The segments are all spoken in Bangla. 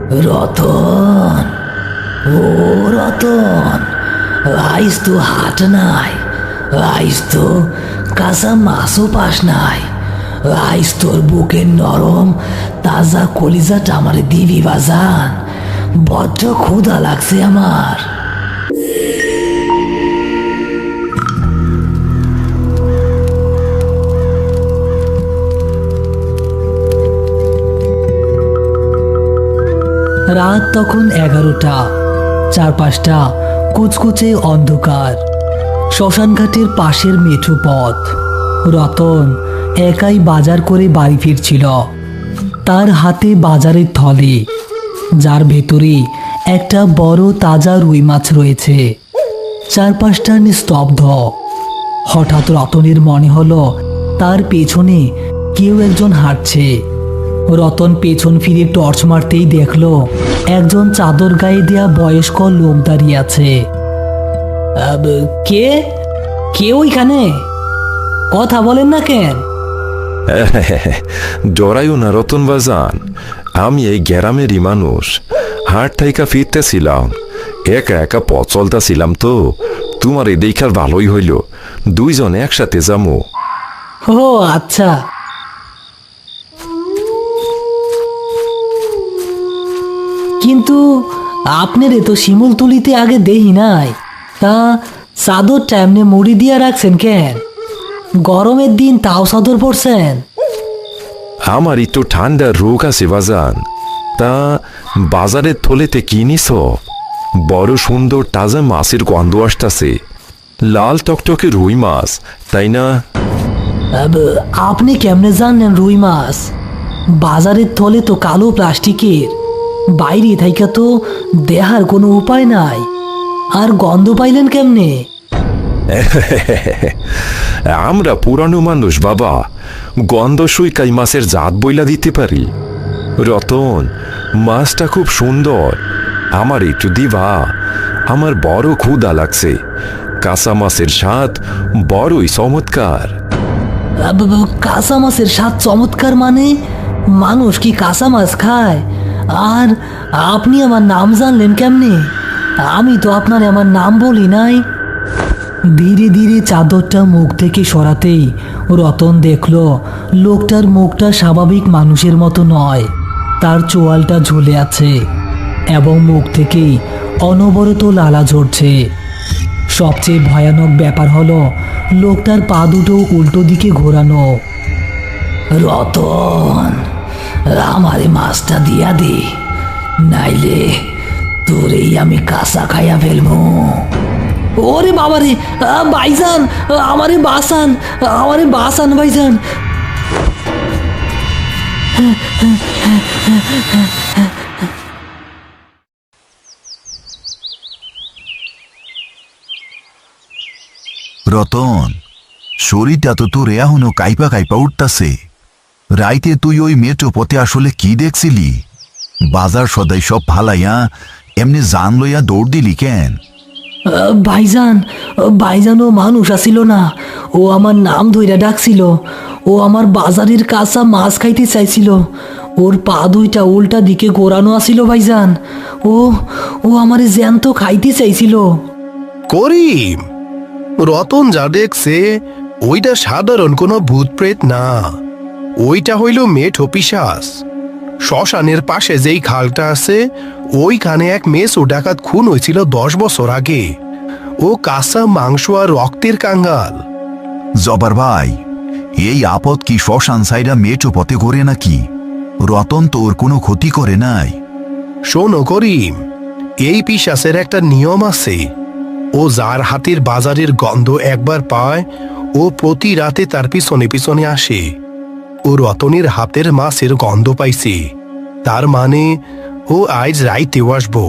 রতন, ও রতন, আইস তো হাট নাই, আইস তো কাঁচা মাছও পাস নাই, আইস তোর বুকের নরম তাজা কলিজাটা আমারে দিবি বাজান, বড্ড ক্ষুধা লাগছে আমার। রাত তখন 11টা, চারপাশটা কুচকুচে অন্ধকার। শ্মশানঘাটের পাশের মেঠো পথ। রতন একাই বাজার করে বাড়ি ফিরছিল। তার হাতে বাজারের থলে, যার ভেতরে একটা বড় তাজা রুই মাছ রয়েছে। চারপাশটা নিস্তব্ধ। হঠাৎ রতনের মনে হলো তার পেছনে কেউ একজন হাঁটছে। রতন পেছন ফিরে টর্চ মারতেই দেখলো একজন চাদর গায়ে দেয়া বয়স্ক লোক দাঁড়িয়ে আছে। কে কে ওইখানে? কথা বলেন না কেন? ডরাইও না রতন বাজান, আমি এই গ্রামেরই মানুষ। হাট থাইকা ফিরতেছিলাম, একা একা পথ চলতেছিলাম তো তোমার এই দেখার ভালোই হইল, দুইজন একসাথে যাবো। ও আচ্ছা। কিন্তু আপনার তো শিমুল তুলিতে আগে দেহি নাই, তা চাদরটা এমনি মুড়ি দিয়া রাখছেন কেন? গরমের দিন তাও চাদর পরছেন? আমার একটু ঠান্ডার রোগ আছে বাজান, তা বাজারের থলেতে কি নিছ? বড় সুন্দর তাজা মাছের গন্ধ আসতেছে, লাল টকটকে রুই মাছ, তাই না? আপনি কেমনে জানেন রুই মাছ? বাজারের থলে তো কালো প্লাস্টিকের, বাইরে থাইকা তো দেহার কোনো উপায় নাই, আর গন্ধ পাইলেন কেমনে? আমরা পুরানো মানুষ বাবা, গন্ধ সুইকাই মাছের জাত বইলা দিতে পারি। রতন, মাছটা খুব সুন্দর, আমার একটু দিবা, আমার বড় ক্ষুধা লাগছে। কাঁচা মাছের স্বাদ বড়ই চমৎকার। কাঁচা মাছের স্বাদ চমৎকার মানে? মানুষ কি কাঁচা মাছ খায়? আর আপনি আমার নাম জানলেন কেমনে? আমি তো আপনার আমার নাম বলি নাই। ধীরে ধীরে চাদরটা মুখ থেকে সরাতেই রতন দেখল লোকটার মুখটা স্বাভাবিক মানুষের মতো নয়। তার চোয়ালটা ঝুলে আছে এবং মুখ থেকেই অনবরত লালা ঝরছে। সবচেয়ে ভয়ানক ব্যাপার হলো লোকটার পা দুটো উল্টো দিকে ঘোরানো। রতন, আমারে মাছটা দিয়া দে, নাইলে তোরেই আমি কাঁচা খাইয়া ফেলবো। ওরে বাবারে, ভাইজান, আমারে বাঁচান, আমারে বাঁচান ভাইজান। রতন, শরীরটা তো তোর এখনো কাইপা কাইপা উঠতাছে। রাইতে তুই ওই মেট্রো পথে আসলে কি দেখছিলি? বাজার সদাই সব ফালাইয়া এমনি জান লইয়া দৌড় দিলি কেন? ভাইজান, ভাইজান ও মানুষ আসিল না, ও আমার নাম ধইরা ডাকছিল। ও আমার বাজারের কাঁচা মাছ খাইতে চাইছিল। ওর পা দুইটা উল্টা দিকে গোড়ানো আসিল ভাইজান। ও ও আমারে জ্যান্ত খাইতে চাইছিল। করিম, রতন যা দেখছে ওইটা সাধারণ কোনো ভূত প্রেত না, ওইটা হইল মেঠো পিশাচ। শ্মশানের পাশে যেই খালটা আছে ওইখানে এক মেসো ডাকাত খুন হয়েছিল 10 বছর আগে। ও কাঁচা মাংস আর রক্তের কাঙ্গাল। জবার ভাই, এই আপদ কি শ্মশান সাইডা মেট্রো পথে ঘোরে নাকি? রতন তো ওর কোনো ক্ষতি করে নাই। শোনো করিম, এই পিশাচের একটা নিয়ম আছে। ও যার হাতের বাজারের গন্ধ একবার পায় ও প্রতি রাতে তার পিছনে পিছনে আসে। ও রতনের হাতের মাছের গন্ধ পাইছে, তার মানে ও আজ রাইতেও আসবো।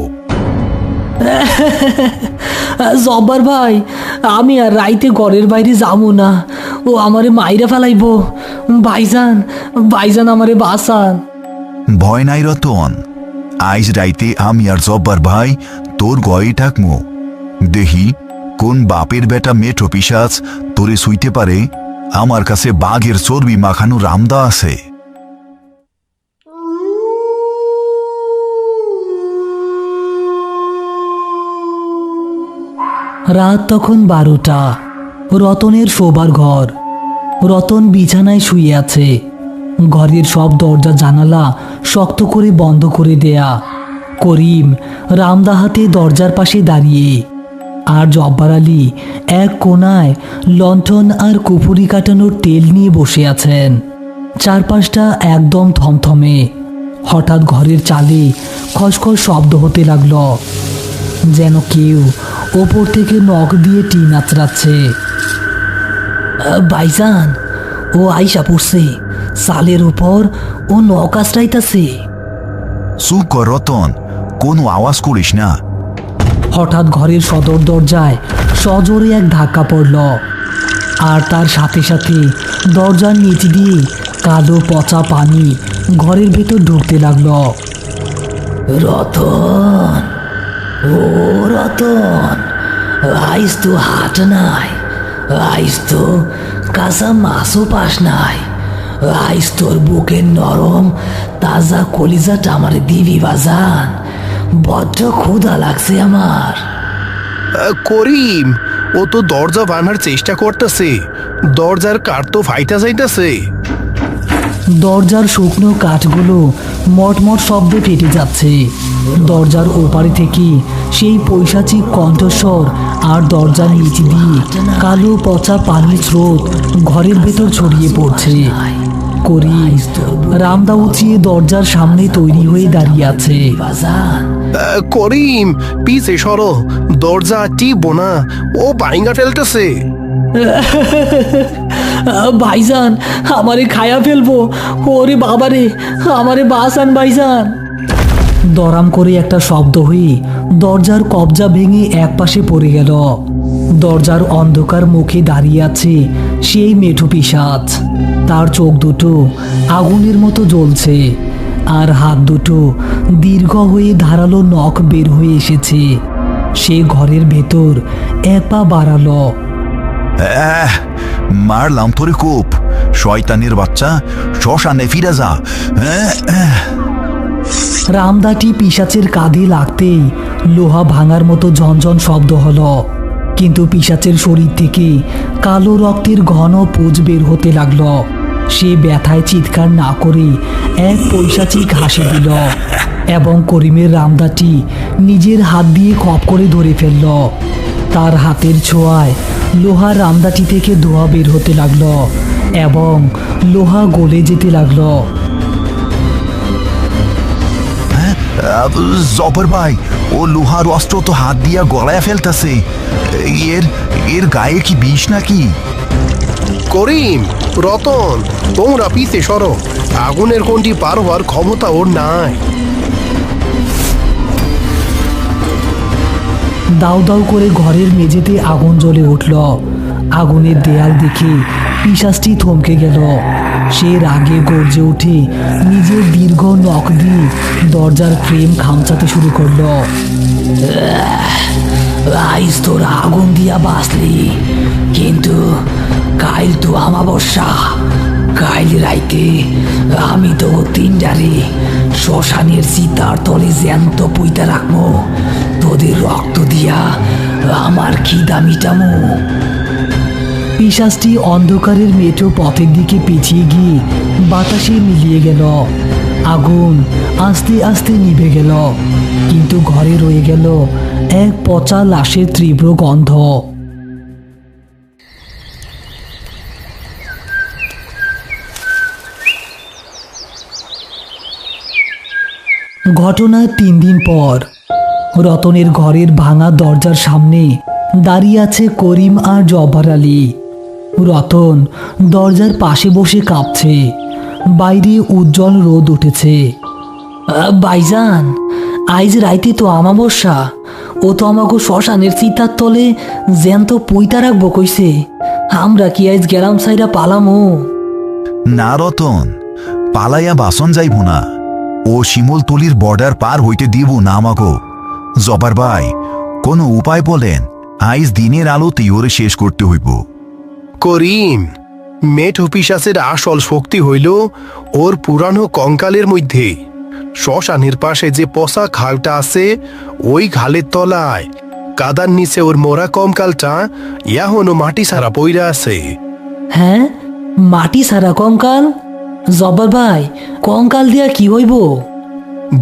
জব্বার ভাই, আমি আর রাইতে ঘরের বাইরে যাবো না, ও আমারে মাইরা ফেলাইবো। ভাইজান, ভাইজান আমারে বাঁচান। ভয় নাই রতন, আইজ রাইতে আমি আর জব্বার ভাই তোর গয়ে থাকমো। দেহি কোন বাপের বেটা মেঠো পিশাচ তোরে শুইতে পারে। আমার কাছে বাঘের চর্বি মাখানো রামদা আছে। রাত তখন 12টা। রতনের শোবার ঘর। রতন বিছানায় শুয়ে আছে। ঘরের সব দরজা জানালা শক্ত করে বন্ধ করে দেয়া। করিম রামদা হাতে দরজার পাশে দাঁড়িয়ে, আর জব্বার আলী এক কোনায় লণ্ঠন আর কুপুরি কাটানোর তেল নিয়ে বসে আছেন। চারপাশটা একদম থমথমে। হঠাৎ ঘরের চালে খসখস শব্দ হতে লাগলো, যেন কেউ ওপর থেকে নখ দিয়ে টিন আঁচড়াচ্ছে। ভাইজান, ও আইসা পড়ছে। চালের উপর ও নখ আঁচড়াইতাছে। চুপ কর রতন, কোনো আওয়াজ করিস না। হঠাৎ ঘরের সদর দরজায় সজোরে এক ধাক্কা পড়ল, আর তার সাথে সাথে দরজার নিচ দিয়ে কালো পচা পানি ঘরের ভেতর ঢুকতে লাগলো। রতন, ও রতন, আইস তো হাট নাই, আইস তো কাঁচা মাছও পাস নাই, আইস তোর বুকের নরম তাজা কলিজাটা আমার দিবি বাজান, বড্ড ক্ষুধা লাগছে আমার। করিম, ও তো দরজা বানার চেষ্টা করতেছে, দরজার কাঠ তো ফাইটা যাইতেছে। দরজার শুকনো কাঠগুলো মটমট শব্দে ফেটে যাচ্ছে। দরজার ওপারে থেকে সেই পৈশাচিক কণ্ঠস্বর আর দরজার নিচ দিয়ে কালো পচা পানির স্রোত ঘরের ভেতর ছড়িয়ে পড়ছে। করিম রামদা উঁচিয়ে দরজার সামনে তৈরি হয়ে দাঁড়িয়ে আছে। করিম, পিছে সরো, দরজা টিপবো না, ও বাইঙ্গা ফেলতেছে। ভাইজান, আমারে খায়া ফেলবো, ওরে বাবারে, আমারে বাঁচান ভাইজান। দরাম করে একটা শব্দ হয়ে দরজার কবজা ভেঙে একপাশে পড়ে গেল। দরজার অন্ধকার মুখে দাঁড়িয়ে আছে সেই মেঠো পিশাচ। তার চোখ দুটো আগুনের মতো জ্বলছে, আর হাত দুটো দীর্ঘ হয়ে ধারালো নখ বের হয়ে এসেছে। সে ঘরের ভেতর এক পা বাড়ালো। মারলাম তোরে খুব, শয়তানের বাচ্চা, শ্মশানে ফিরে যা। রামদাটি পিশাচের কাঁধে লাগতেই লোহা ভাঙার মতো ঝনঝন শব্দ হলো, কিন্তু পিশাচের শরীর থেকে কালো রক্তের ঘন পুঁজ বের হতে লাগলো। সে ব্যথায় চিৎকার না করে এক পৈশাচিক হাসি দিল এবং করিমের রামদাটি নিজের হাত দিয়ে খপ করে ধরে ফেলল। তার হাতের ছোঁয়ায় লোহার রামদাটি থেকে ধোঁয়া বের হতে লাগলো এবং লোহা গলে যেতে লাগলো। জব্বার ভাই, ও লোহার অস্ত্র তো হাত দিয়া গলায় ফেলতেছে। এর গায়ে কি বিষ নাকি? করিম, রতন, তোমরা পিছে সরো, আগুনের কোনটি পার হওয়ার ক্ষমতা ওর নাই। দাউ দাউ করে ঘরের মেঝেতে আগুন জ্বলে উঠল। আগুনের দেয়াল দেখে পিশাচটি থমকে গেল। সে রাগে গর্জে উঠে নিজের দীর্ঘ নখ দিয়ে দরজার ফ্রেম খামচাতে শুরু করলো। আইস তোর আগুন দিয়া বাঁচলি, কিন্তু কাইল তো আমাবস্যা। কাইল রাইতে আমি তো তিনটারে শ্মশানের চিতার তলে জ্যান্ত পুইতা রাখবো, তোদের রক্ত দিয়া আমার খিদা মিটামো। পিশাচটি অন্ধকারের মেঠো পথের দিকে পিছিয়ে গিয়ে বাতাসে মিলিয়ে গেল। আগুন আস্তে আস্তে নিভে গেল, কিন্তু ঘরে রয়ে গেল এক পচা লাশের তীব্র গন্ধ। ঘটনার 3 দিন পর রতনের ঘরের ভাঙা দরজার সামনে দাঁড়িয়ে আছে করিম আর জব্বার আলী। রতন দরজার পাশে বসে কাঁপছে। বাইরে উজ্জ্বল রোদ উঠেছে। ভাইজান, আইজ রাইতে তো আমাবস্যা, ও তো আমাকে শ্মশানের চিতার তলে জ্যান্ত পুইতা রাখবো কইছে। আমরা কি আইজ গেলাম সাইরা পালামো? না রতন, পালাইয়া বাসন যাইব না, ও শিমলতলির বর্ডার পার হইতে দিব না আমাগো। জব্বার ভাই, কোনো উপায় বলেন, আইজ দিনের আলোতেই ওরে শেষ করতে হইব। করিম, মেঠো পিশাচের আসল শক্তি হইল ওর পুরানো কঙ্কালের মধ্যে। শ্মশানের পাশে যে পচা খালটা আছে, ওই খালের তলায় কাদার নিচে ওর মোরা কঙ্কালটা এখনো মাটি ছাড়া পইরা আছে। হ্যাঁ, মাটি সারা কঙ্কাল? জব্বার ভাই, কঙ্কাল দিয়া কি হইব?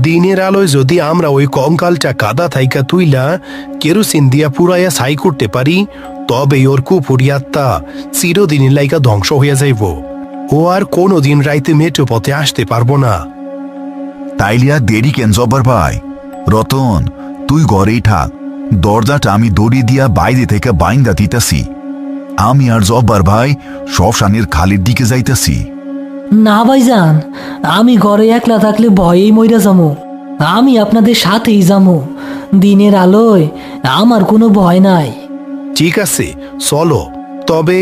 দিনের আলোয় যদি আমরা ওই কঙ্কালটা কাদা থাইকা তুইলা কেরোসিন দিয়া পুরাইয়া ছাই করতে পারি, তবে ওর কুপুরি আত্মা চিরদিনের লাইকা ধ্বংস হইয়া যাইব। ও আর কোনোদিন রাইতে মেট্রো পথে আসতে পারবো না। তাইলে আর দেরি কেন জব্বার ভাই? রতন, তুই ঘরেই থাক, দরজাটা আমি দড়ি দিয়া বাইরে থেকে বাইন্দা দিতেছি। আমি আর জব্বার ভাই শ্মশানের খালের দিকে যাইতেছি। না ভাইজান, আমি ঘরে একলা থাকলে ভয়েই মইরা যামু। আমি আপনাদের সাথেই যামু। দিনের আলোয় আমার কোনো ভয় নাই। ঠিক আছে, চলো। তবে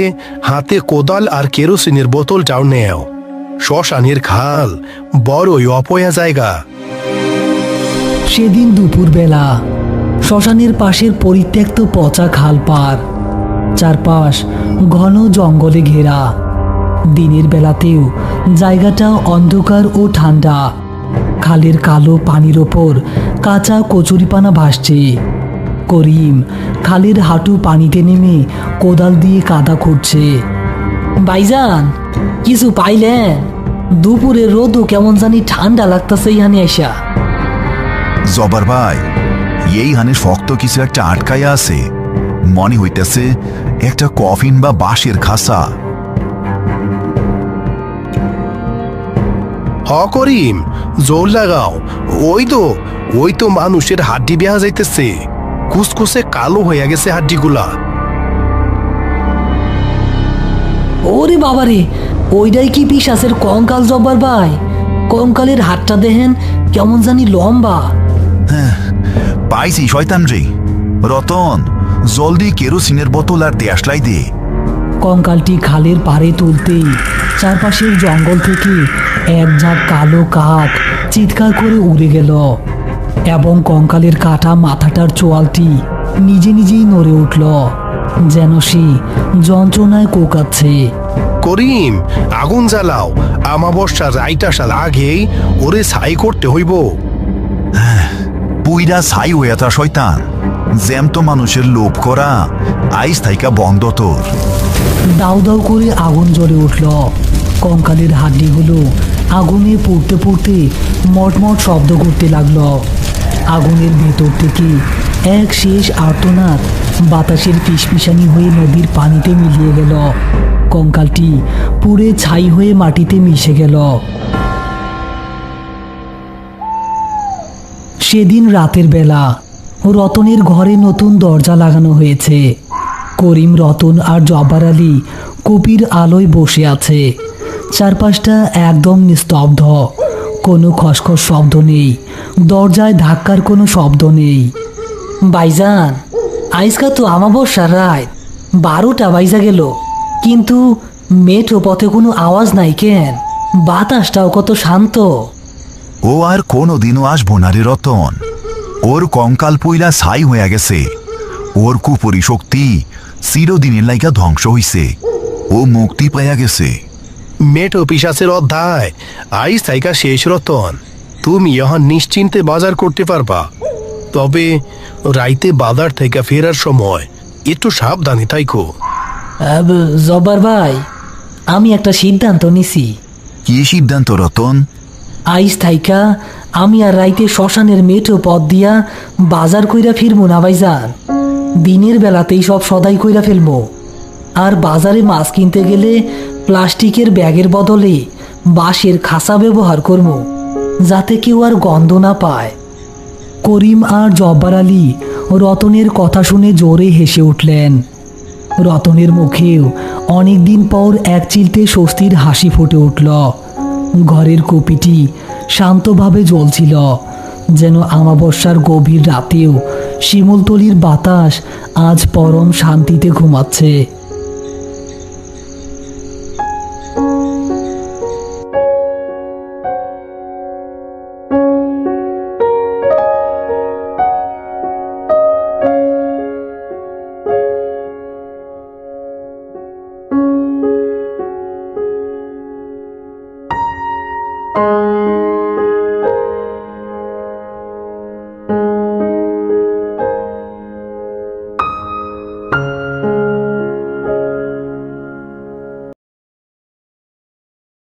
হাতে কোদাল আর কেরোসিনের বোতলটাও নেও। শ্মশানের খাল বড়ই অপয়া জায়গা। সেদিন দুপুরবেলা শ্মশানের পাশের পরিত্যক্ত পচা খাল পার, চারপাশ ঘন জঙ্গলে ঘেরা। দিনের বেলাতেও জায়গাটা অন্ধকার ও ঠান্ডা। খালের কালো পানির ওপর কাঁচা কচুরিপানা ভাসছে। করিম খালের হাঁটু পানিতে নেমে কোদাল দিয়ে কাদা খুঁড়ছে। ভাইজান, কিছু পাইলেন? দুপুরের রোদও কেমন জানি ঠান্ডা লাগতেছে ইহানে আইসা। জব্বার ভাই, এই হানে শক্ত কিছু একটা আটকায়া আছে। মনে হইতেছে একটা কফিন বা বাঁশের খাসা। করিম, জোর লাগাও। ওই তো মানুষের হাড্ডি বেহা যাইতেছে। কুসকুসে কালো হইয়া গেছে হাড্ডিগুলা। ওরে বাবারে, ওইটাই কি পিশাচের কঙ্কাল জব্বার ভাই? কঙ্কালের হাতটা দেখেন কেমন জানি লম্বা। পাইছি শয়তান রে। রতন, জলদি কেরোসিনের বোতল আর দেশলাই দে। কঙ্কালটি খালের পাড়ে তুলতেই চারপাশের জঙ্গল থেকে এক ঝাঁক কালো কাক চিৎকার করে উড়ে গেল এবং কঙ্কালের কাটা মাথাটার চোয়ালটি নিজে নিজেই নড়ে উঠল, যেন সে যন্ত্রণায় কোকাচ্ছে। করিম, আগুন জ্বালাও। আমাবস্যার রাইট আসার আগেই ওরে ছাই করতে হইব। পুইরা ছাই হইয়া তা শয়তান। জ্যামতো মানুষের লোভ করা আইস থাইকা বন্ধ তোর। দাউ দাউ করে আগুন জ্বলে উঠল। কঙ্কালের হাড্ডিগুলো আগুনে পুড়তে পুড়তে মটমট শব্দ করতে লাগলো। আগুনের ভেতর থেকে এক শেষ আর্তনাদ বাতাসের ফিসফিসানি হয়ে নদীর পানিতে মিলিয়ে গেল। কঙ্কালটি পুড়ে ছাই হয়ে মাটিতে মিশে গেল। সেদিন রাতের বেলা রতনের ঘরে নতুন দরজা লাগানো হয়েছে। করিম, রতন আর জব্বার আলী কপির আলোয় বসে আছে। চারপাশটা একদম নিস্তব্ধ। কোনো খসখস শব্দ নেই, দরজায় ধাক্কার কোনো শব্দ নেই। ভাইজান, আজকা তো আমাবস্যার রাত, 12টা বাজা গেল, কিন্তু মেট্রো পথে কোনো আওয়াজ নাই কেন? বাতাসটাও কত শান্ত। ও আর কোনোদিনও আসবো না রে রতন। ওর কঙ্কাল পইলা ছাই হইয়া গেছে। ওর কুপুরি শক্তি চিরদিনের লাইকা ধ্বংস হইছে। ও মুক্তি পাইয়া গেছে। মেটো পিশাচের অধ্যায় আইস থাইকা শেষ। রতন, তুমি এখন নিশ্চিন্তে বাজার করতে পারবা। তবে রাইতে বাজার থেকে ফেরার সময় একটু সাবধানে থাইকো। জব্বার ভাই, আমি একটা সিদ্ধান্ত নিছি। কি সিদ্ধান্ত রতন? আইস থাইকা আমি আর রাইতে শ্মশানের মেট্রো পথ দিয়া বাজার কইরা ফিরবো না ভাইজান। দিনের বেলাতেই সব সদাই কইরা ফেলবো। আর বাজারে মাছ কিনতে গেলে প্লাস্টিকের ব্যাগের বদলে বাঁশের খাসা ব্যবহার করবো, যাতে কেউ আর গন্ধ না পায়। করিম আর জব্বার আলী রতনের কথা শুনে জোরে হেসে উঠলেন। রতনের মুখেও অনেকদিন পর এক চিলতে স্বস্তির হাসি ফুটে উঠল। ঘরের কপিটি শান্তভাবে জ্বলছিল, যেন আমাবস্যার গভীর রাতেও শিমুলতলির বাতাস আজ পরম শান্তিতে ঘুমাচ্ছে।